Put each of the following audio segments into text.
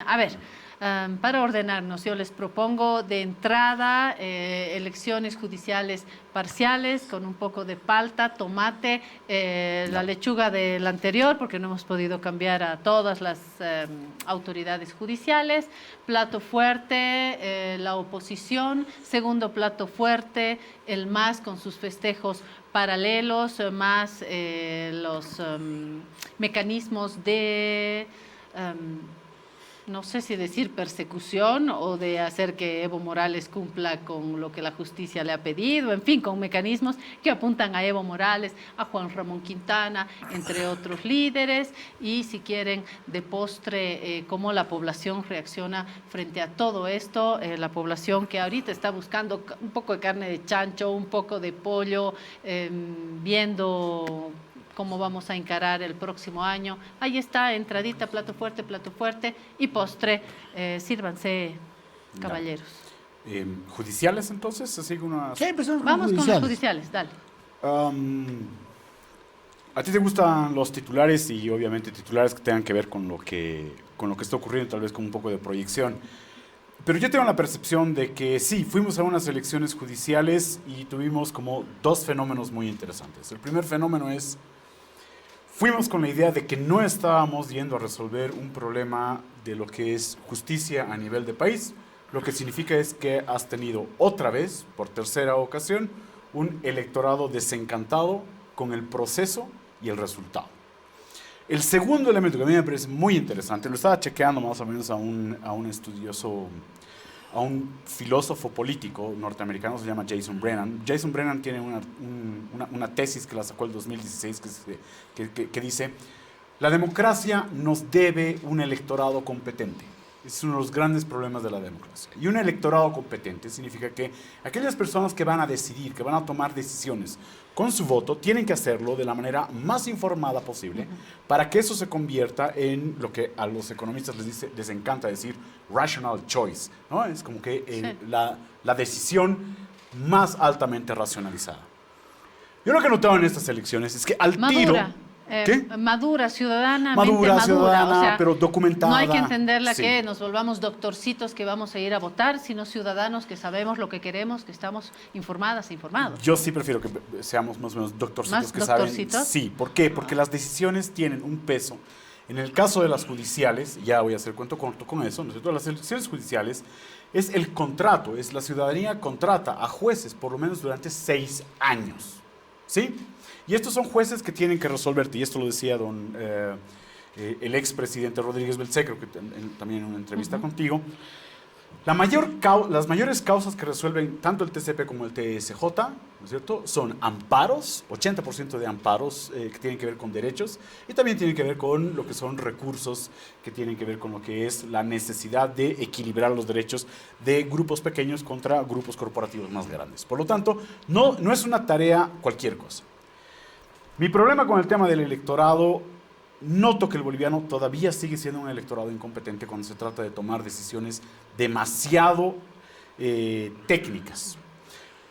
A ver, para ordenarnos, yo les propongo de entrada elecciones judiciales parciales con un poco de palta, tomate, la lechuga del anterior, porque no hemos podido cambiar a todas las autoridades judiciales. Plato fuerte, la oposición. Segundo plato fuerte, el MAS con sus festejos paralelos, más los mecanismos de... no sé si decir persecución o de hacer que Evo Morales cumpla con lo que la justicia le ha pedido, en fin, con mecanismos que apuntan a Evo Morales, a Juan Ramón Quintana, entre otros líderes, y si quieren de postre cómo la población reacciona frente a todo esto, la población que ahorita está buscando un poco de carne de chancho, un poco de pollo, viendo cómo vamos a encarar el próximo año. Ahí está, entradita, plato fuerte y postre. Sírvanse, caballeros. ¿Judiciales entonces? Así una... Sí, empezamos Vamos con los judiciales, dale. ¿A ti te gustan los titulares y obviamente titulares que tengan que ver con lo que está ocurriendo, tal vez con un poco de proyección? Pero yo tengo la percepción de que sí, fuimos a unas elecciones judiciales y tuvimos como dos fenómenos muy interesantes. El primer fenómeno es... Fuimos con la idea de que no estábamos yendo a resolver un problema de lo que es justicia a nivel de país. Lo que significa es que has tenido otra vez, por tercera ocasión, un electorado desencantado con el proceso y el resultado. El segundo elemento que a mí me parece muy interesante, lo estaba chequeando más o menos a un estudioso, a un filósofo político norteamericano, se llama Jason Brennan. Jason Brennan tiene una tesis que la sacó el 2016 que dice: la democracia nos debe un electorado competente. Es uno de los grandes problemas de la democracia. Y un electorado competente significa que aquellas personas que van a decidir, que van a tomar decisiones con su voto, tienen que hacerlo de la manera más informada posible para que eso se convierta en lo que a los economistas les encanta decir rational choice, ¿no? Es como que la decisión más altamente racionalizada. Yo lo que he notado en estas elecciones es que al tiro... ¿Qué? Madura, ciudadanamente madura, o sea, pero documentada. No hay que entenderla sí. Que nos volvamos doctorcitos que vamos a ir a votar, sino ciudadanos que sabemos lo que queremos, que estamos informadas e informados. Yo sí prefiero que seamos más o menos doctorcitos ¿Más que doctorcitos? saben. Sí, ¿por qué? Porque las decisiones tienen un peso. En el caso de las judiciales, ya voy a hacer cuento corto con eso, ¿no es cierto? Las elecciones judiciales es el contrato, es la ciudadanía contrata a jueces por lo menos durante 6 años, ¿sí? Y estos son jueces que tienen que resolverte, y esto lo decía el expresidente Rodríguez Belcé, creo que también en una entrevista contigo. Las mayores causas que resuelven tanto el TCP como el TSJ, ¿no es cierto?, son amparos, 80% de amparos que tienen que ver con derechos, y también tienen que ver con lo que son recursos, que tienen que ver con lo que es la necesidad de equilibrar los derechos de grupos pequeños contra grupos corporativos más grandes. Por lo tanto, no es una tarea cualquier cosa. Mi problema con el tema del electorado, noto que el boliviano todavía sigue siendo un electorado incompetente cuando se trata de tomar decisiones demasiado técnicas.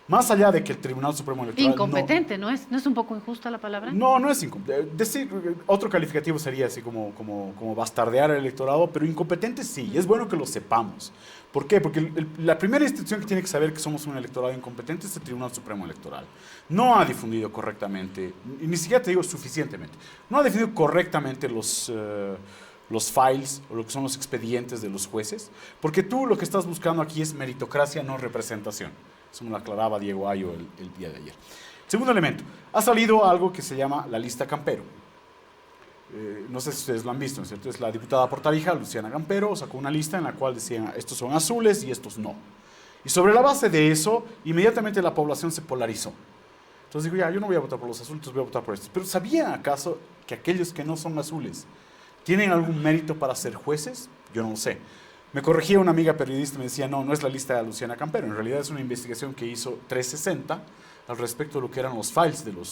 Más allá de que el Tribunal Supremo Electoral... Incompetente, ¿no es un poco injusta la palabra? No es incompetente. Otro calificativo sería así como bastardear al electorado, pero incompetente sí, es bueno que lo sepamos. ¿Por qué? Porque la primera institución que tiene que saber que somos un electorado incompetente es el Tribunal Supremo Electoral. No ha difundido correctamente, y ni siquiera te digo suficientemente, no ha difundido correctamente los files o lo que son los expedientes de los jueces, porque tú lo que estás buscando aquí es meritocracia, no representación. Eso me lo aclaraba Diego Ayo el día de ayer. Segundo elemento, ha salido algo que se llama la lista Campero. No sé si ustedes lo han visto, ¿no es cierto? Es la diputada por Tarija, Luciana Campero, sacó una lista en la cual decían estos son azules y estos no. Y sobre la base de eso, inmediatamente la población se polarizó. Entonces digo, ya, yo no voy a votar por los azules, voy a votar por estos. Pero ¿sabían acaso que aquellos que no son azules tienen algún mérito para ser jueces? Yo no lo sé. Me corregía una amiga periodista y me decía, no es la lista de Luciana Campero, en realidad es una investigación que hizo 360 al respecto de lo que eran los files de las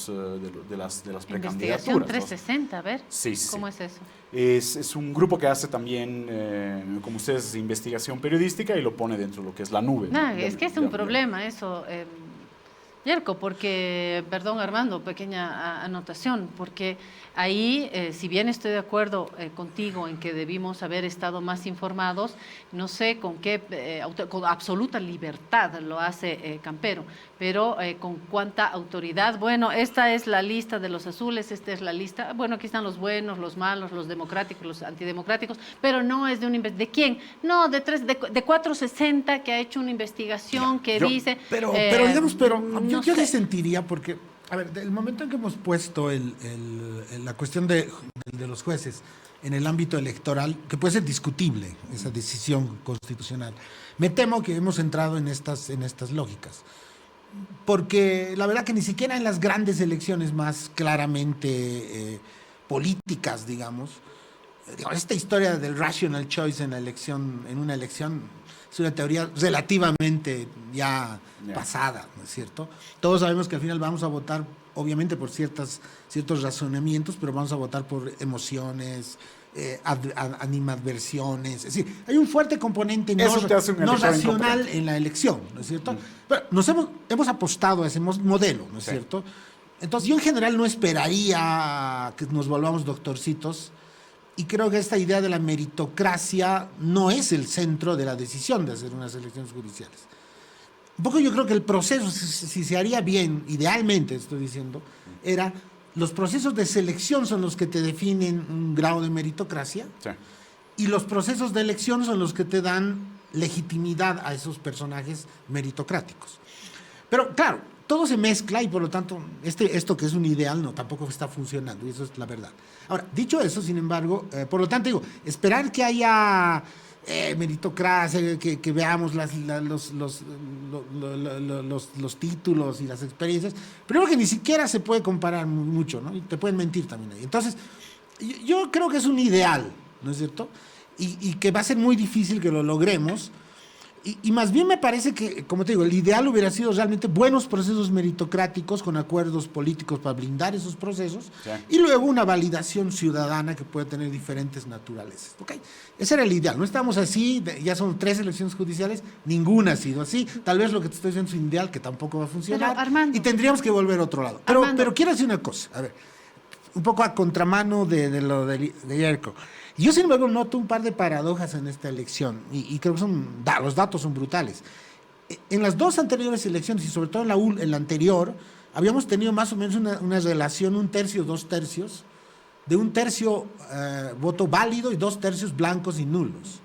precandidaturas. Investigación 360, a ver, sí. ¿Cómo es eso? Es un grupo que hace también, como ustedes, investigación periodística y lo pone dentro de lo que es la nube. Es que es un problema eso. Yerko, porque, perdón Armando, pequeña anotación, porque ahí, si bien estoy de acuerdo contigo en que debimos haber estado más informados, no sé con qué, con absoluta libertad lo hace Campero, pero con cuánta autoridad. Bueno, esta es la lista de los azules, esta es la lista, bueno, aquí están los buenos, los malos, los democráticos, los antidemocráticos, pero no es ¿de quién? No, de 460 que ha hecho una investigación que dice... Pero digamos, yo sí sentiría, porque, a ver, el momento en que hemos puesto la cuestión de los jueces en el ámbito electoral, que puede ser discutible, esa decisión constitucional, me temo que hemos entrado en estas lógicas. Porque la verdad que ni siquiera en las grandes elecciones más claramente políticas, digamos, esta historia del rational choice en una elección es una teoría relativamente ya pasada, ¿no es cierto? Todos sabemos que al final vamos a votar, obviamente, por ciertos razonamientos, pero vamos a votar por emociones, animadversiones. Es decir, hay un fuerte componente no racional en la elección, ¿no es cierto? Pero hemos apostado a ese modelo, ¿no es cierto? Entonces, yo en general no esperaría que nos volvamos doctorcitos. Y creo que esta idea de la meritocracia no es el centro de la decisión de hacer unas elecciones judiciales. Un poco yo creo que el proceso, si se haría bien, idealmente estoy diciendo, los procesos de selección son los que te definen un grado de meritocracia, y los procesos de elección son los que te dan legitimidad a esos personajes meritocráticos. Pero claro, todo se mezcla y por lo tanto esto que es un ideal tampoco está funcionando, y eso es la verdad. Ahora, dicho eso, sin embargo, por lo tanto digo, esperar que haya meritocracia, que veamos los títulos y las experiencias, primero que ni siquiera se puede comparar mucho, ¿no? Y te pueden mentir también ahí. Entonces, yo creo que es un ideal, ¿no es cierto? Y que va a ser muy difícil que lo logremos. Y más bien me parece que, como te digo, el ideal hubiera sido realmente buenos procesos meritocráticos con acuerdos políticos para blindar esos procesos, y luego una validación ciudadana que puede tener diferentes naturalezas. ¿Okay? Ese era el ideal. No estamos así, ya son 3 elecciones judiciales, ninguna ha sido así. Tal vez lo que te estoy diciendo es un ideal que tampoco va a funcionar. Pero, Armando, y tendríamos que volver a otro lado. Pero quiero decir una cosa, a ver, un poco a contramano de lo de Yerko. Yo, sin embargo, noto un par de paradojas en esta elección, y creo que los datos son brutales. En las 2 anteriores elecciones, y sobre todo en la anterior, habíamos tenido más o menos una relación 1/3, 2/3, de 1/3 voto válido y 2/3 blancos y nulos.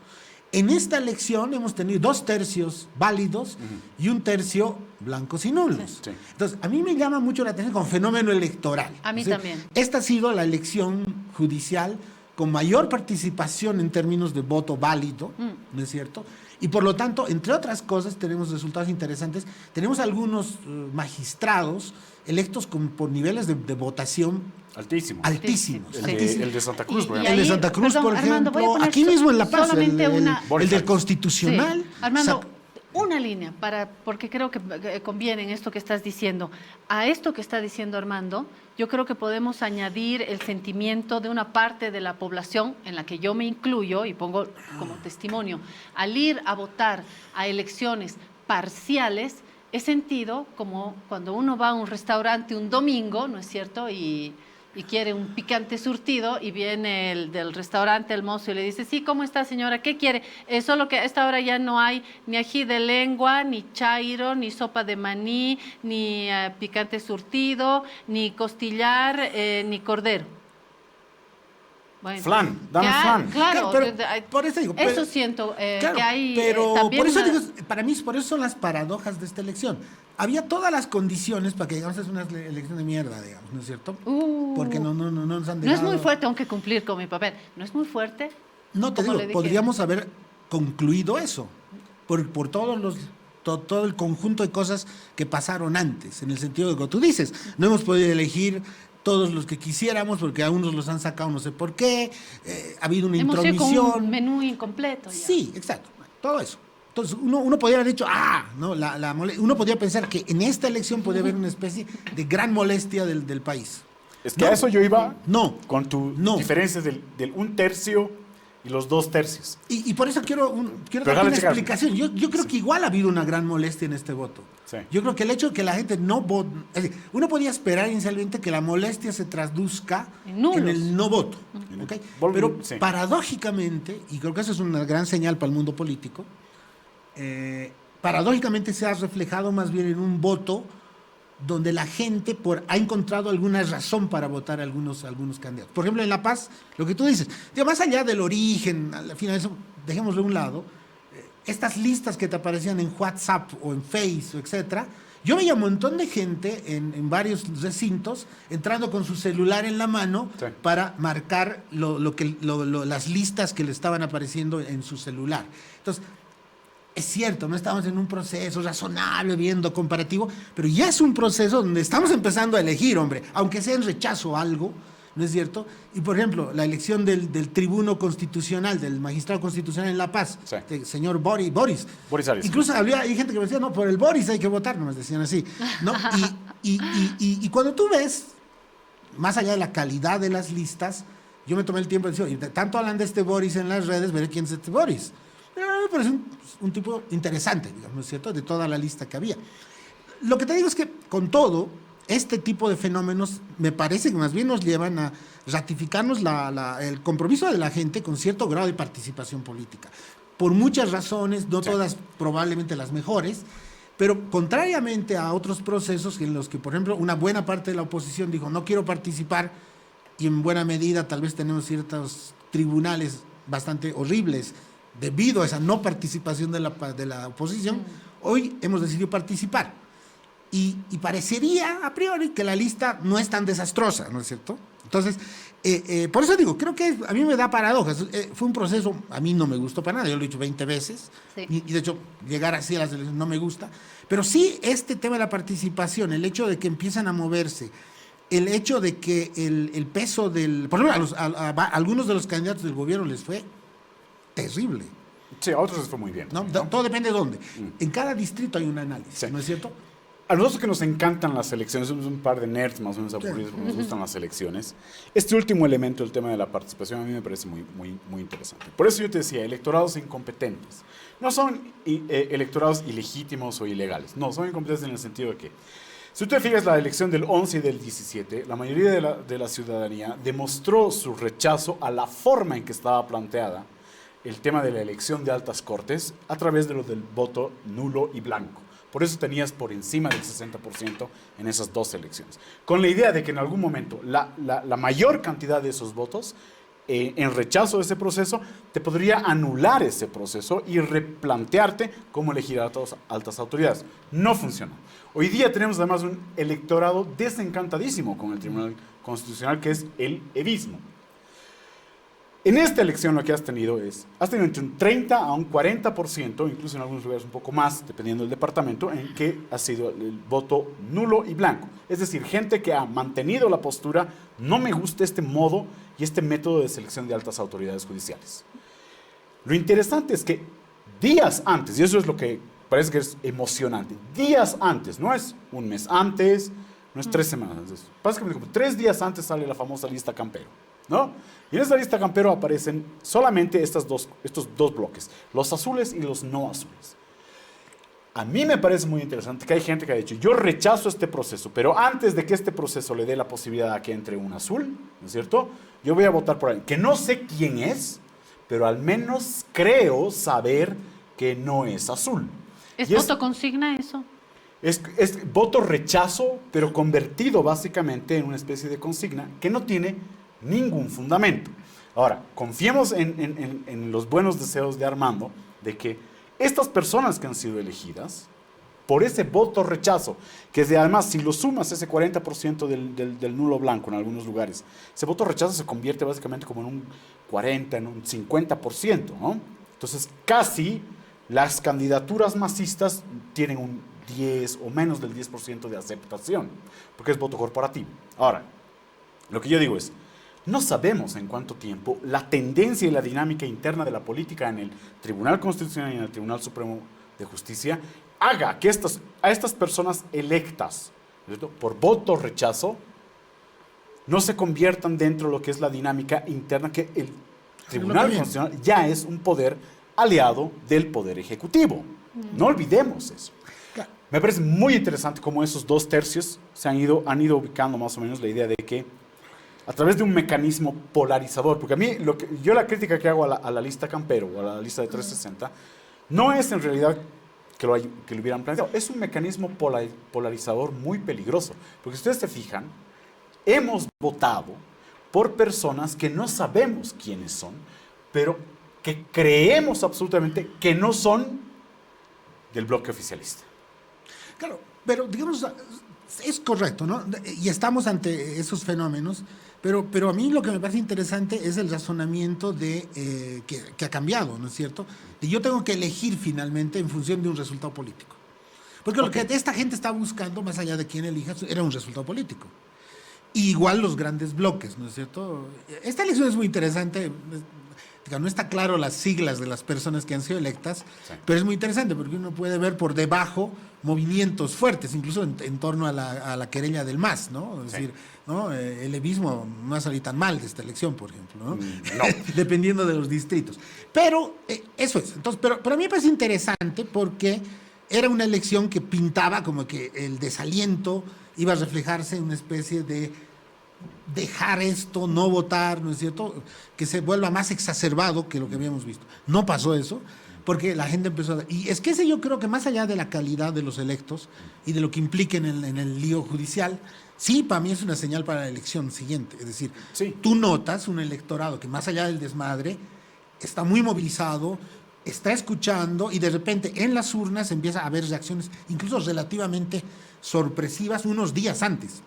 En esta elección hemos tenido 2/3 válidos y 1/3 blancos y nulos. Sí. Entonces, a mí me llama mucho la atención como fenómeno electoral. A mí también. Esta ha sido la elección judicial con mayor participación en términos de voto válido, ¿no es cierto? Y por lo tanto, entre otras cosas, tenemos resultados interesantes. Tenemos algunos magistrados electos por niveles de votación altísimos. El de Santa Cruz, por ejemplo. El de Santa Cruz, por Armando, ejemplo, aquí mismo en La Paz, el del Constitucional. Sí. Armando, una línea, porque creo que conviene en esto que estás diciendo. A esto que está diciendo Armando, yo creo que podemos añadir el sentimiento de una parte de la población, en la que yo me incluyo y pongo como testimonio. Al ir a votar a elecciones parciales, he sentido como cuando uno va a un restaurante un domingo, ¿no es cierto?, y quiere un picante surtido, y viene el del restaurante, el mozo, y le dice, sí, ¿cómo está, señora? ¿Qué quiere? Solo que a esta hora ya no hay ni ají de lengua, ni chairo, ni sopa de maní, ni picante surtido, ni costillar, ni cordero. Bueno, flan, dame flan. Claro, pero por eso digo, eso siento claro, que hay pero también por eso digo, para mí, por eso son las paradojas de esta elección. Había todas las condiciones para que digamos es una elección de mierda, digamos, ¿no es cierto? Porque no nos han dejado. No es muy fuerte, aunque cumplir con mi papel. No es muy fuerte. No te digo, podríamos haber concluido eso por todo el conjunto de cosas que pasaron antes, en el sentido de que tú dices, no hemos podido elegir todos los que quisiéramos, porque a unos los han sacado no sé por qué, ha habido una intromisión. Con un menú incompleto. Ya. Sí, exacto, todo eso. Entonces, uno podría haber dicho, ¿no? Uno podría pensar que en esta elección podría haber una especie de gran molestia del país. Es que a eso yo iba no, con tu diferencia del 1/3 y los 2/3. Y por eso quiero dar una explicación. Yo creo que igual ha habido una gran molestia en este voto. Sí. Yo creo que el hecho de que la gente no vote, es decir, uno podía esperar inicialmente que la molestia se traduzca en el no voto. ¿Okay? Pero paradójicamente, y creo que eso es una gran señal para el mundo político, paradójicamente se ha reflejado más bien en un voto donde la gente ha encontrado alguna razón para votar a algunos candidatos. Por ejemplo, en La Paz, lo que tú dices, más allá del origen, al final eso, dejémoslo a un lado, estas listas que te aparecían en WhatsApp o en Facebook, etcétera, yo veía un montón de gente en varios recintos entrando con su celular en la mano para marcar las listas que le estaban apareciendo en su celular. Entonces, es cierto, no estamos en un proceso razonable, viendo comparativo, pero ya es un proceso donde estamos empezando a elegir, hombre, aunque sea en rechazo a algo, ¿no es cierto? Y, por ejemplo, la elección del tribuno constitucional, del magistrado constitucional en La Paz, el señor Boris Arias. Incluso hay gente que me decía, no, por el Boris hay que votar, no me decían así, ¿no? Y cuando tú ves, más allá de la calidad de las listas, yo me tomé el tiempo de decir, tanto hablan de este Boris en las redes, veré quién es este Boris. Me parece un tipo interesante, digamos, ¿no es cierto?, de toda la lista que había. Lo que te digo es que, con todo, este tipo de fenómenos me parece que más bien nos llevan a ratificarnos el compromiso de la gente con cierto grado de participación política. Por muchas razones, no todas probablemente las mejores, pero contrariamente a otros procesos en los que, por ejemplo, una buena parte de la oposición dijo no quiero participar, y en buena medida tal vez tenemos ciertos tribunales bastante horribles debido a esa no participación de la oposición, hoy hemos decidido participar. Y parecería a priori que la lista no es tan desastrosa, ¿no es cierto? Entonces, por eso digo, creo que a mí me da paradojas. Fue un proceso, a mí no me gustó para nada, yo lo he dicho 20 veces, y de hecho llegar así a las elecciones no me gusta, pero sí este tema de la participación, el hecho de que empiezan a moverse, el hecho de que el peso por ejemplo, a algunos de los candidatos del gobierno les fue terrible. Sí, a otros les fue muy bien. ¿No? Todo depende de dónde. En cada distrito hay un análisis, ¿no es cierto? A nosotros que nos encantan las elecciones, somos un par de nerds más o menos aburridos porque nos gustan las elecciones. Este último elemento, el tema de la participación, a mí me parece muy interesante. Por eso yo te decía, electorados incompetentes. No son electorados ilegítimos o ilegales. No, son incompetentes en el sentido de que, si tú te fijas la elección del 11 y del 17, la mayoría de la ciudadanía demostró su rechazo a la forma en que estaba planteada el tema de la elección de altas cortes a través de lo del voto nulo y blanco. Por eso tenías por encima del 60% en esas dos elecciones. Con la idea de que en algún momento la mayor cantidad de esos votos en rechazo de ese proceso te podría anular ese proceso y replantearte cómo elegir a altas autoridades. No funciona. Hoy día tenemos además un electorado desencantadísimo con el Tribunal Constitucional, que es el evismo. En esta elección lo que has tenido entre un 30 a un 40%, incluso en algunos lugares un poco más, dependiendo del departamento, en que ha sido el voto nulo y blanco. Es decir, gente que ha mantenido la postura, no me gusta este modo y este método de selección de altas autoridades judiciales. Lo interesante es que días antes, y eso es lo que parece que es emocionante, días antes, no es un mes antes, no es 3 semanas antes, básicamente como 3 días antes sale la famosa lista Campero, ¿no? Y en esta lista Campero aparecen solamente estos dos bloques, los azules y los no azules. A mí me parece muy interesante que hay gente que ha dicho, yo rechazo este proceso, pero antes de que este proceso le dé la posibilidad a que entre un azul, ¿no es cierto?, yo voy a votar por alguien que no sé quién es, pero al menos creo saber que no es azul. ¿Es voto consigna eso? Es voto rechazo, pero convertido básicamente en una especie de consigna que no tiene ningún fundamento. Ahora, confiemos en los buenos deseos de Armando de que estas personas que han sido elegidas por ese voto rechazo, que además si lo sumas ese 40% del nulo blanco en algunos lugares, ese voto rechazo se convierte básicamente como en un 40, en un 50%, ¿no? Entonces casi las candidaturas masistas tienen un 10 o menos del 10% de aceptación, porque es voto corporativo. Ahora, lo que yo digo es, no sabemos en cuánto tiempo la tendencia y la dinámica interna de la política en el Tribunal Constitucional y en el Tribunal Supremo de Justicia haga que a estas personas electas, ¿cierto?, por voto rechazo no se conviertan dentro de lo que es la dinámica interna que Tribunal Constitucional ya es un poder aliado del Poder Ejecutivo. No olvidemos eso. Me parece muy interesante cómo esos 2/3 han ido ubicando más o menos la idea de que a través de un mecanismo polarizador, porque a mí, yo la crítica que hago a la lista Campero o a la lista de 360, no es en realidad que lo hubieran planteado, es un mecanismo polarizador muy peligroso, porque si ustedes se fijan, hemos votado por personas que no sabemos quiénes son, pero que creemos absolutamente que no son del bloque oficialista. Claro, pero digamos, es correcto, ¿no? Y estamos ante esos fenómenos, pero a mí lo que me parece interesante es el razonamiento de que ha cambiado, ¿no es cierto? Y yo tengo que elegir finalmente en función de un resultado político. Porque lo que esta gente está buscando, más allá de quién elija, era un resultado político. Y igual los grandes bloques, ¿no es cierto? Esta elección es muy interesante. No está claro las siglas de las personas que han sido electas, sí, pero es muy interesante porque uno puede ver por debajo movimientos fuertes, incluso en torno a la querella del MAS, ¿no? Es decir, ¿no? El levismo no ha salido tan mal de esta elección, por ejemplo, ¿no? No. Dependiendo de los distritos. Pero eso es. Entonces, pero a mí me parece interesante porque era una elección que pintaba como que el desaliento iba a reflejarse en una especie de dejar esto, no votar, ¿no es cierto?, que se vuelva más exacerbado que lo que habíamos visto. No pasó eso, porque la gente empezó a... Y es que ese yo creo que más allá de la calidad de los electos y de lo que implique en el lío judicial, sí, para mí es una señal para la elección siguiente. Es decir, sí, tú notas un electorado que más allá del desmadre está muy movilizado, está escuchando y de repente en las urnas empieza a haber reacciones incluso relativamente sorpresivas unos días antes.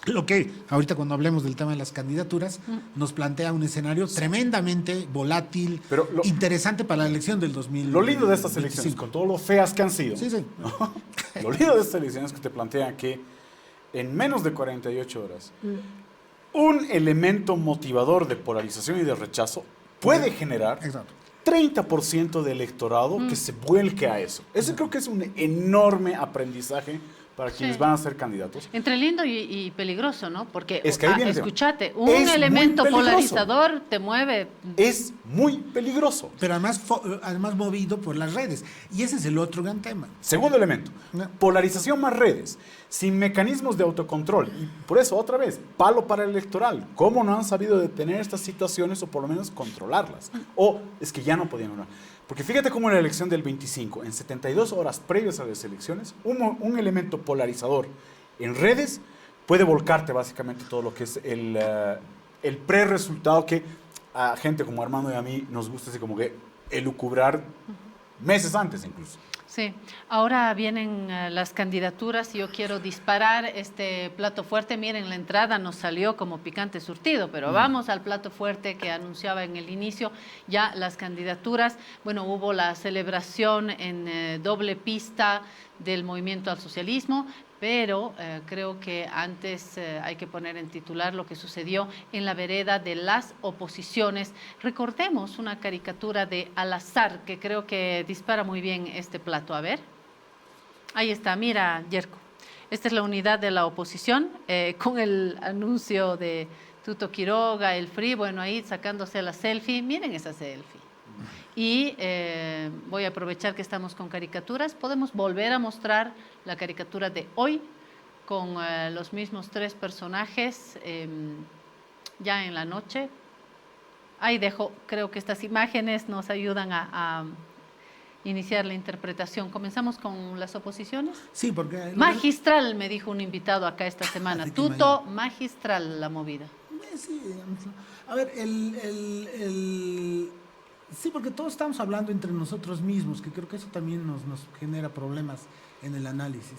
Lo que ahorita cuando hablemos del tema de las candidaturas nos plantea un escenario tremendamente volátil, pero interesante para la elección del 2025. Lo lindo de estas elecciones, con todo lo feas que han sido, sí, sí, ¿no? Lo lindo de estas elecciones es que te plantean que en menos de 48 horas un elemento motivador de polarización y de rechazo puede generar 30% de electorado que se vuelque a eso. Eso creo que es un enorme aprendizaje para quienes van a ser candidatos. Entre lindo y peligroso, ¿no? Porque, es que escúchate, un elemento polarizador te mueve. Es muy peligroso. Pero además movido por las redes. Y ese es el otro gran tema. Segundo elemento, polarización más redes, sin mecanismos de autocontrol. Y por eso, otra vez, palo para el electoral. ¿Cómo no han sabido detener estas situaciones o por lo menos controlarlas? O es que ya no podían hablar. Porque fíjate cómo en la elección del 25, en 72 horas previas a las elecciones, un elemento polarizador en redes puede volcarte básicamente todo lo que es el pre-resultado que a gente como Armando y a mí nos gusta así como que elucubrar meses antes incluso. Sí, ahora vienen las candidaturas y yo quiero disparar este plato fuerte. Miren, la entrada nos salió como picante surtido, pero vamos al plato fuerte que anunciaba en el inicio, ya las candidaturas. Bueno, hubo la celebración en doble pista del Movimiento al Socialismo, pero creo que antes hay que poner en titular lo que sucedió en la vereda de las oposiciones. Recordemos una caricatura de Al-Azhar que creo que dispara muy bien este plato. A ver, ahí está, mira, Yerko. Esta es la unidad de la oposición con el anuncio de Tuto Quiroga, el FRI, bueno, ahí sacándose la selfie. Miren esa selfie. Y voy a aprovechar que estamos con caricaturas. Podemos volver a mostrar la caricatura de hoy con los mismos tres personajes ya en la noche. Ahí dejo, creo que estas imágenes nos ayudan a iniciar la interpretación. ¿Comenzamos con las oposiciones? Sí, porque... Magistral, me dijo un invitado acá esta semana. Tuto, magistral la movida. Sí, a ver, sí, porque todos estamos hablando entre nosotros mismos, que creo que eso también nos genera problemas en el análisis.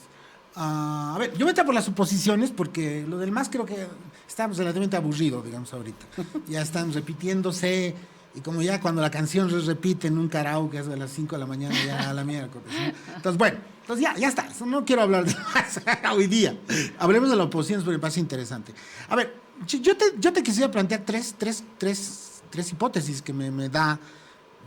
A ver, yo me meto por las oposiciones porque lo del MAS creo que estamos relativamente aburridos, digamos, ahorita. Ya están repitiéndose y como ya cuando la canción se repite en un karaoke es de las 5 de la mañana, ya a la miércoles, ¿no? Entonces, bueno, ya está. No quiero hablar de más hoy día. Hablemos de la oposición porque me parece interesante. A ver, yo te quisiera plantear tres hipótesis que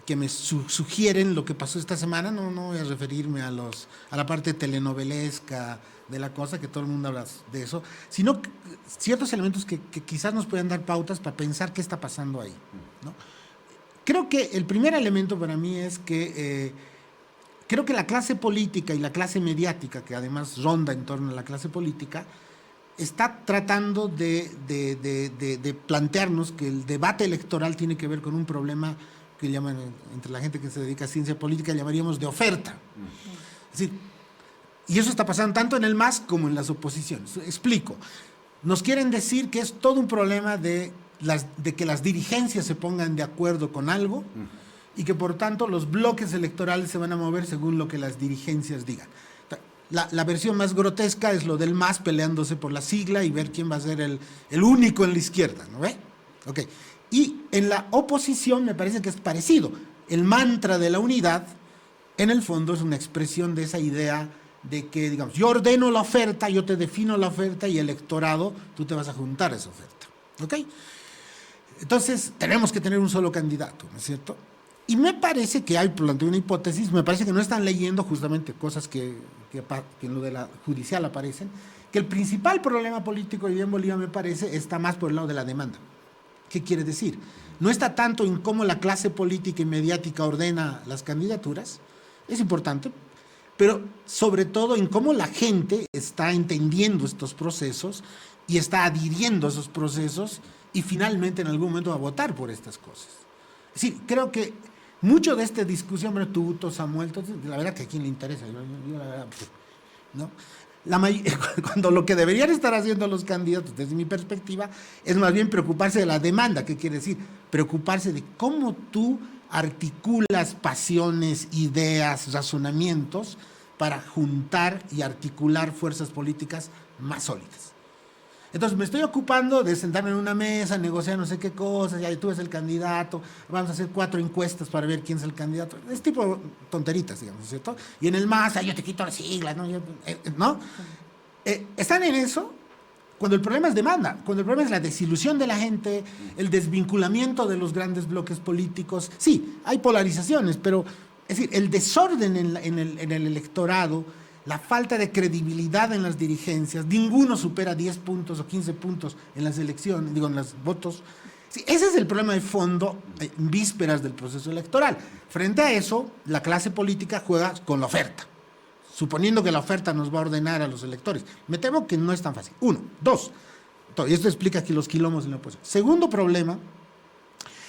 que me sugieren lo que pasó esta semana. No voy a referirme a la parte telenovelesca de la cosa, que todo el mundo habla de eso, sino ciertos elementos que quizás nos puedan dar pautas para pensar qué está pasando ahí, ¿no? creo que el primer elemento para mí es que creo que la clase política y la clase mediática, que además ronda en torno a la clase política, está tratando de plantearnos que el debate electoral tiene que ver con un problema que llaman, entre la gente que se dedica a ciencia política, llamaríamos de oferta. Es decir, y eso está pasando tanto en el MAS como en las oposiciones. Explico. Nos quieren decir que es todo un problema de que las dirigencias se pongan de acuerdo con algo y que por tanto los bloques electorales se van a mover según lo que las dirigencias digan. La versión más grotesca es lo del MAS peleándose por la sigla y ver quién va a ser el único en la izquierda, ¿no ve? Okay. Y en la oposición me parece que es parecido. El mantra de la unidad, en el fondo, es una expresión de esa idea de que, digamos, yo ordeno la oferta, yo te defino la oferta y electorado, tú te vas a juntar a esa oferta. ¿Ok? Entonces, tenemos que tener un solo candidato, ¿no es cierto? Y me parece que hay, planteo una hipótesis, me parece que no están leyendo justamente cosas que en lo de la judicial aparecen, que el principal problema político hoy en Bolivia, me parece, está más por el lado de la demanda. ¿Qué quiere decir? No está tanto en cómo la clase política y mediática ordena las candidaturas, es importante, pero sobre todo en cómo la gente está entendiendo estos procesos y está adhiriendo a esos procesos y finalmente en algún momento va a votar por estas cosas. Es decir, creo que mucho de esta discusión, bueno, tú, Samuel, la verdad que a quién le interesa, yo la verdad, ¿no? Cuando lo que deberían estar haciendo los candidatos, desde mi perspectiva, es más bien preocuparse de la demanda. ¿Qué quiere decir? Preocuparse de cómo tú articulas pasiones, ideas, razonamientos para juntar y articular fuerzas políticas más sólidas. Entonces me estoy ocupando de sentarme en una mesa, negociar no sé qué cosas, ya tú eres el candidato, vamos a hacer 4 encuestas para ver quién es el candidato. Es tipo tonteritas, digamos, ¿cierto? Y en el MAS, yo te quito las siglas, ¿no? ¿No? Están en eso cuando el problema es demanda, cuando el problema es la desilusión de la gente, el desvinculamiento de los grandes bloques políticos. Sí, hay polarizaciones, pero es decir, el desorden en el electorado, la falta de credibilidad en las dirigencias, ninguno supera 10 puntos o 15 puntos en las elecciones, digo, en los votos. Sí, ese es el problema de fondo en vísperas del proceso electoral. Frente a eso, la clase política juega con la oferta, suponiendo que la oferta nos va a ordenar a los electores. Me temo que no es tan fácil. 1, 2, y esto explica aquí los quilombos en la oposición. Segundo problema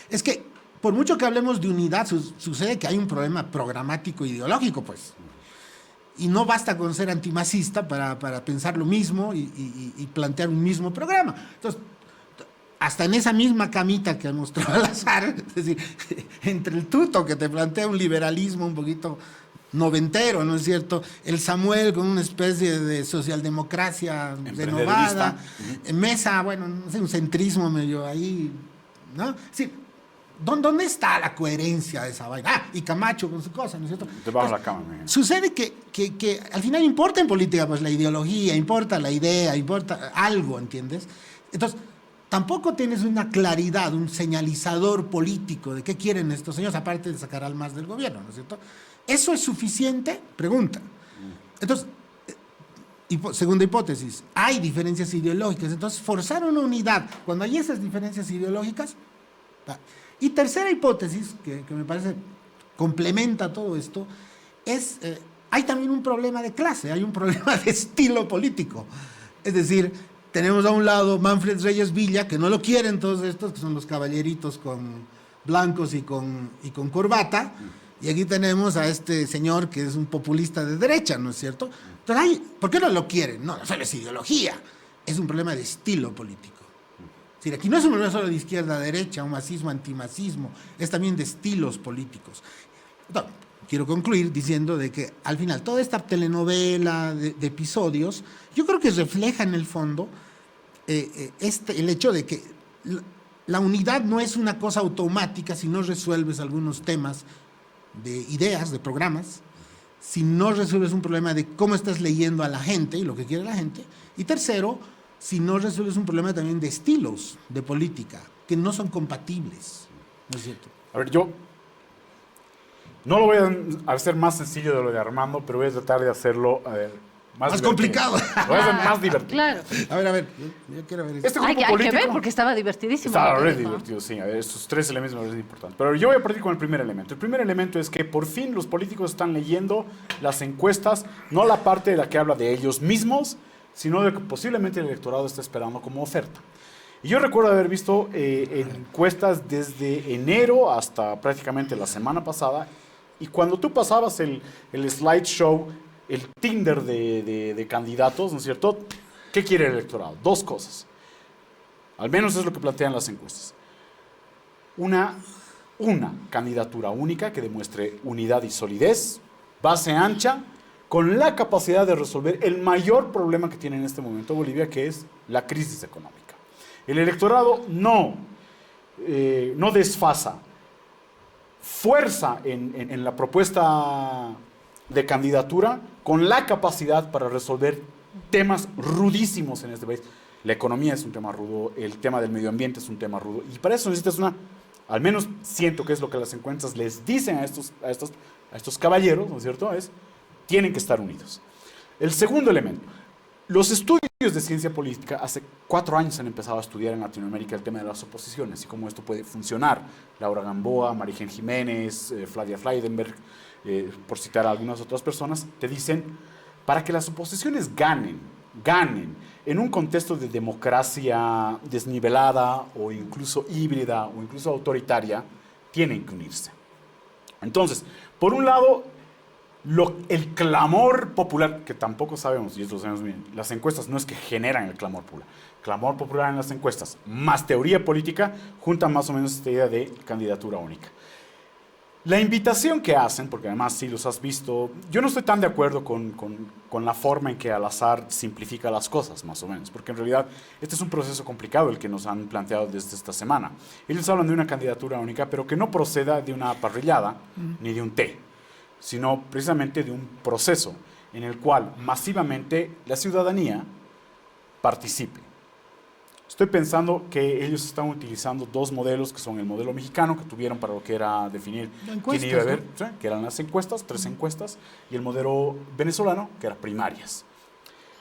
es que, por mucho que hablemos de unidad, sucede que hay un problema programático ideológico, pues. Y no basta con ser antimacista para pensar lo mismo y plantear un mismo programa. Entonces, hasta en esa misma camita que mostró al azar, es decir, entre el Tuto, que te plantea un liberalismo un poquito noventero, ¿no es cierto? El Samuel con una especie de socialdemocracia renovada, Mesa, bueno, no sé, un centrismo medio ahí, ¿no? Sí. ¿Dónde está la coherencia de esa vaina? Y Camacho con su cosa, ¿no es cierto? Debajo de la cama. Sucede que al final importa en política pues la ideología, importa la idea, importa algo, ¿entiendes? Entonces, tampoco tienes una claridad, un señalizador político de qué quieren estos señores, aparte de sacar al MAS del gobierno, ¿no es cierto? ¿Eso es suficiente? Pregunta. Entonces, segunda hipótesis, hay diferencias ideológicas, entonces forzar una unidad cuando hay esas diferencias ideológicas. Y tercera hipótesis, que me parece complementa todo esto, es hay también un problema de clase, hay un problema de estilo político. Es decir, tenemos a un lado Manfred Reyes Villa, que no lo quieren todos estos, que son los caballeritos con blancos y con corbata, y aquí tenemos a este señor que es un populista de derecha, ¿no es cierto? Entonces, ¿por qué no lo quieren? No solo es ideología, es un problema de estilo político. Es decir, aquí no es un problema solo de izquierda a derecha, un masismo, antimasismo, es también de estilos políticos. Entonces, quiero concluir diciendo de que al final toda esta telenovela de episodios, yo creo que refleja en el fondo el hecho de que la unidad no es una cosa automática si no resuelves algunos temas de ideas, de programas, si no resuelves un problema de cómo estás leyendo a la gente y lo que quiere la gente, y tercero, si no resuelves un problema también de estilos de política, que no son compatibles, ¿no es cierto? A ver, yo no lo voy a hacer más sencillo de lo de Armando, pero voy a tratar de hacerlo Más complicado. Lo hacen más divertido. Claro. A ver, yo quiero ver eso. Este grupo Hay que político... ver porque estaba divertidísimo. Estaba lo que re dijo. divertido, sí. A ver, estos tres elementos me parecen importantes. Pero yo voy a partir con el primer elemento. El primer elemento es que por fin los políticos están leyendo las encuestas, no la parte de la que habla de ellos mismos, sino de que posiblemente el electorado está esperando como oferta. Y yo recuerdo haber visto encuestas desde enero hasta prácticamente la semana pasada, y cuando tú pasabas el slideshow, el Tinder de candidatos, ¿no es cierto? ¿Qué quiere el electorado? Dos cosas. Al menos es lo que plantean las encuestas. Una candidatura única que demuestre unidad y solidez, base ancha, con la capacidad de resolver el mayor problema que tiene en este momento Bolivia, que es la crisis económica. El electorado no desfasa, fuerza en la propuesta de candidatura con la capacidad para resolver temas rudísimos en este país. La economía es un tema rudo, el tema del medio ambiente es un tema rudo, y para eso necesitas al menos siento que es lo que las encuestas les dicen a estos caballeros, ¿no es cierto? Tienen que estar unidos. El segundo elemento, los estudios de ciencia política hace 4 años han empezado a estudiar en Latinoamérica el tema de las oposiciones y cómo esto puede funcionar. Laura Gamboa, Marigen Jiménez, Flavia Fleidenberg, por citar a algunas otras personas, te dicen, para que las oposiciones ganen en un contexto de democracia desnivelada o incluso híbrida o incluso autoritaria, tienen que unirse. Entonces, por un lado, el clamor popular, que tampoco sabemos, y esto lo sabemos bien, las encuestas no es que generan el clamor popular. Clamor popular en las encuestas, más teoría política, juntan más o menos esta idea de candidatura única. La invitación que hacen, porque además sí los has visto, yo no estoy tan de acuerdo con la forma en que Al-Azhar simplifica las cosas, más o menos, porque en realidad este es un proceso complicado el que nos han planteado desde esta semana. Ellos hablan de una candidatura única, pero que no proceda de una parrillada ni de un té, sino precisamente de un proceso en el cual masivamente la ciudadanía participe. Estoy pensando que ellos están utilizando 2 modelos, que son el modelo mexicano, que tuvieron para lo que era definir quién iba a haber, ¿sí? Que eran las encuestas, 3 encuestas, y el modelo venezolano, que eran primarias.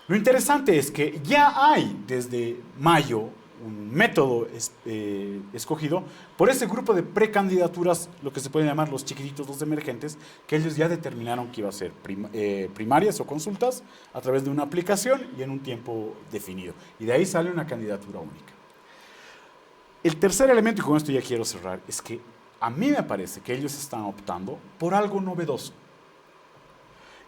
Lo interesante es que ya hay desde mayo un método escogido por ese grupo de precandidaturas, lo que se puede llamar los chiquititos, los emergentes, que ellos ya determinaron que iba a ser primarias o consultas a través de una aplicación y en un tiempo definido. Y de ahí sale una candidatura única. El tercer elemento, y con esto ya quiero cerrar, es que a mí me parece que ellos están optando por algo novedoso.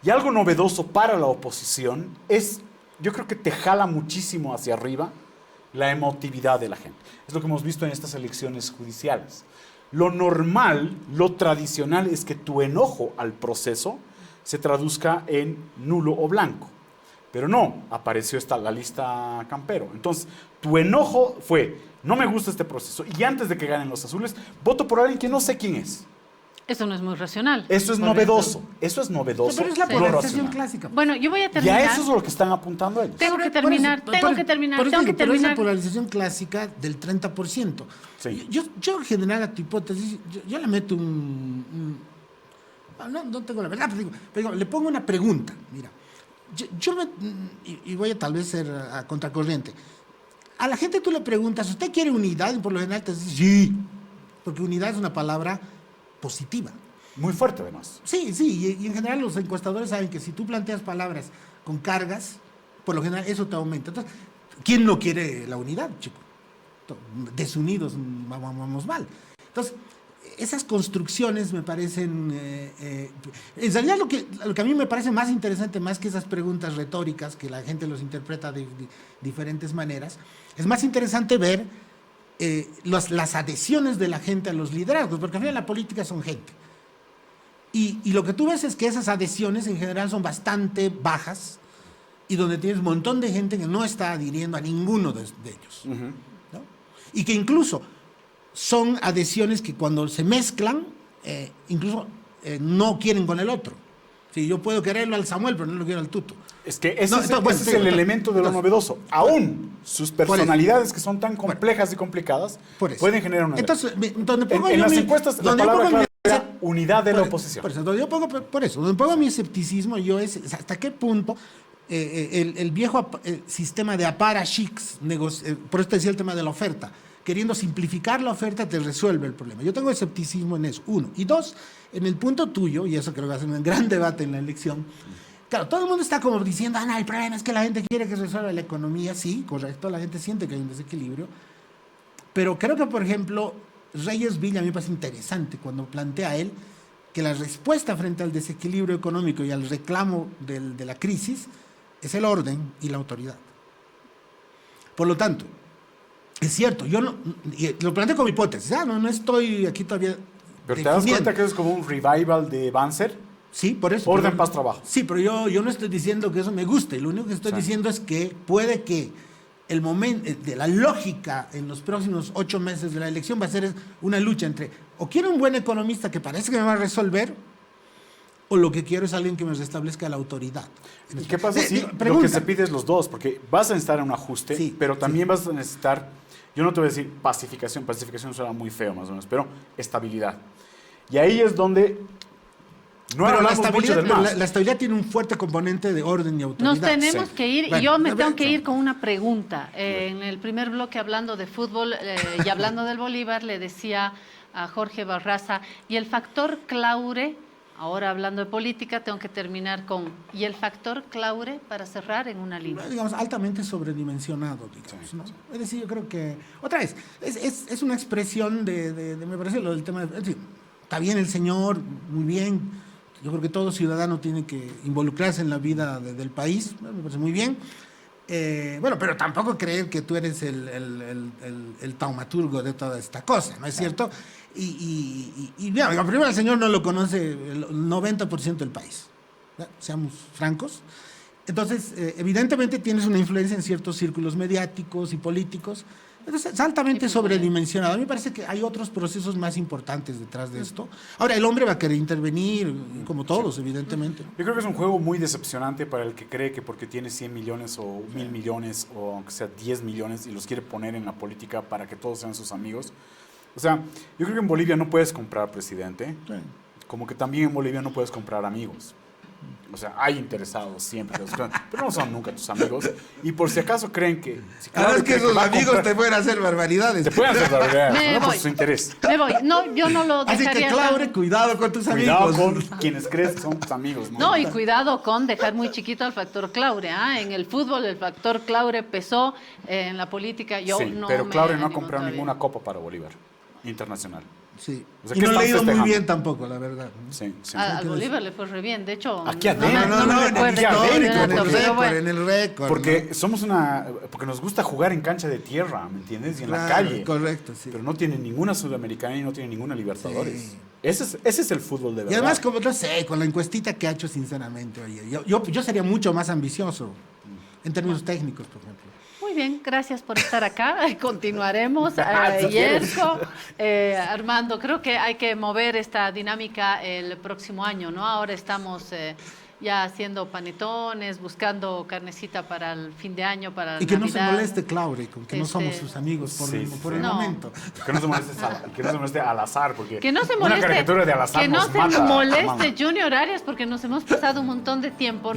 Y algo novedoso para la oposición es, yo creo que te jala muchísimo hacia arriba la emotividad de la gente. Es lo que hemos visto en estas elecciones judiciales. Lo normal, lo tradicional es que tu enojo al proceso se traduzca en nulo o blanco. Pero no, apareció la lista Campero. Entonces, tu enojo fue, no me gusta este proceso, y antes de que ganen los azules, voto por alguien que no sé quién es. Eso no es muy racional. Eso es novedoso. Eso es novedoso. Pero es la polarización clásica. Bueno, yo voy a terminar. Y a eso es lo que están apuntando ellos. Tengo que terminar. Pero es la polarización clásica del 30%. Sí. Yo en general a tu hipótesis, yo le meto no tengo la verdad, pero le pongo una pregunta. Mira, y voy a tal vez ser a contracorriente. A la gente tú le preguntas, ¿usted quiere unidad? Y por lo general te dice sí, porque unidad es una palabra positiva. Muy fuerte, además. Sí, y en general los encuestadores saben que si tú planteas palabras con cargas, por lo general eso te aumenta. Entonces, ¿quién no quiere la unidad, chico? Desunidos vamos mal. Entonces, esas construcciones me parecen... en realidad lo que a mí me parece más interesante, más que esas preguntas retóricas, que la gente los interpreta de diferentes maneras, es más interesante ver las adhesiones de la gente a los liderazgos, porque al final la política son gente. Y lo que tú ves es que esas adhesiones en general son bastante bajas y donde tienes un montón de gente que no está adhiriendo a ninguno de ellos. Uh-huh. ¿No? Y que incluso son adhesiones que cuando se mezclan, incluso no quieren con el otro. Sí, yo puedo quererlo al Samuel, pero no lo quiero al Tuto. Es que ese es el elemento de lo novedoso. Aún sus personalidades, que son tan complejas y complicadas, pueden generar una... Entonces, en las encuestas, la palabra clave era unidad de la oposición. Donde yo pongo mi escepticismo, es hasta qué punto el viejo sistema de apparatchiks, por eso te decía el tema de la oferta, queriendo simplificar la oferta te resuelve el problema. Yo tengo escepticismo en eso, uno. Y dos, en el punto tuyo, y eso creo que va a ser un gran debate en la elección, claro, todo el mundo está como diciendo, no, el problema es que la gente quiere que resuelva la economía. Sí, correcto, la gente siente que hay un desequilibrio. Pero creo que, por ejemplo, Reyes Villa a mí me parece interesante cuando plantea él que la respuesta frente al desequilibrio económico y al reclamo de la crisis es el orden y la autoridad. Por lo tanto, es cierto, yo no, lo planteo como hipótesis, no estoy aquí todavía. ¿Pero te das cuenta que es como un revival de Banzer? Sí, por eso. Orden, paz, trabajo. Sí, pero yo no estoy diciendo que eso me guste, lo único que estoy diciendo es que puede que el momento de la lógica en los próximos 8 meses de la elección va a ser una lucha entre o quiero un buen economista que parece que me va a resolver, o lo que quiero es alguien que me restablezca la autoridad. ¿Y qué pasa si lo que se pide es los dos? Porque vas a necesitar un ajuste, pero también vas a necesitar, yo no te voy a decir pacificación suena muy feo más o menos, pero estabilidad. Y ahí es donde no hablamos mucho del más. La estabilidad tiene un fuerte componente de orden y autoridad. Nos tenemos que ir, y yo me tengo que ir con una pregunta. En el primer bloque, hablando de fútbol y hablando del Bolívar, le decía a Jorge Barraza, y el factor Claure, ahora hablando de política, tengo que terminar con, y el factor Claure para cerrar en una línea. Digamos, altamente sobredimensionado, digamos, ¿no? Es decir, yo creo que, otra vez, es una expresión me parece lo del tema, es decir, está bien el señor, muy bien, yo creo que todo ciudadano tiene que involucrarse en la vida del país, me parece muy bien. Bueno, pero tampoco creer que tú eres el taumaturgo de toda esta cosa, ¿no es cierto? Y bueno, primero el señor no lo conoce el 90% del país, ¿ya? Seamos francos. Entonces, evidentemente tienes una influencia en ciertos círculos mediáticos y políticos. Entonces, es altamente sobredimensionado. A mí me parece que hay otros procesos más importantes detrás de esto. Ahora, el hombre va a querer intervenir, como todos, evidentemente. Yo creo que es un juego muy decepcionante para el que cree que porque tiene 100 millones o 1.000 millones o aunque sea 10 millones y los quiere poner en la política para que todos sean sus amigos. O sea, yo creo que en Bolivia no puedes comprar presidente, como que también en Bolivia no puedes comprar amigos. O sea, hay interesados siempre, pero no son nunca tus amigos. Y por si acaso creen que... Claro, es que esos amigos te pueden hacer barbaridades. Te pueden hacer barbaridades, no por su interés. Me voy. No, yo no lo dejaría. Así que, Claure, cuidado con tus amigos. Cuidado con quienes crees que son tus amigos. No, y cuidado con dejar muy chiquito al factor Claure. En el fútbol el factor Claure pesó, en la política yo no. Pero Claure no ha comprado ninguna copa para Bolívar internacional. Sí. O sea, y no le ha ido muy bien tampoco, la verdad. Sí. Al Bolívar le fue re bien. De hecho, aquí adentro. En el récord. Porque porque nos gusta jugar en cancha de tierra, ¿me entiendes? Y en la calle. Correcto, sí. Pero no tiene ninguna Sudamericana y no tiene ninguna Libertadores. Sí. Ese es el fútbol de verdad. Y además, como no sé, con la encuestita que ha hecho, sinceramente, oye, yo sería mucho más ambicioso en términos técnicos, por ejemplo. Muy bien, gracias por estar acá. Continuaremos. Yerko, Armando, creo que hay que mover esta dinámica el próximo año, ¿no? Ahora estamos ya haciendo panetones, buscando carnecita para el fin de año, para y que Navidad. No se moleste Claure, con que no somos sus amigos por el momento. Que no se moleste al azar, porque que no se moleste, una caricatura de al azar que no se moleste Junior Arias, porque nos hemos pasado un montón de tiempo.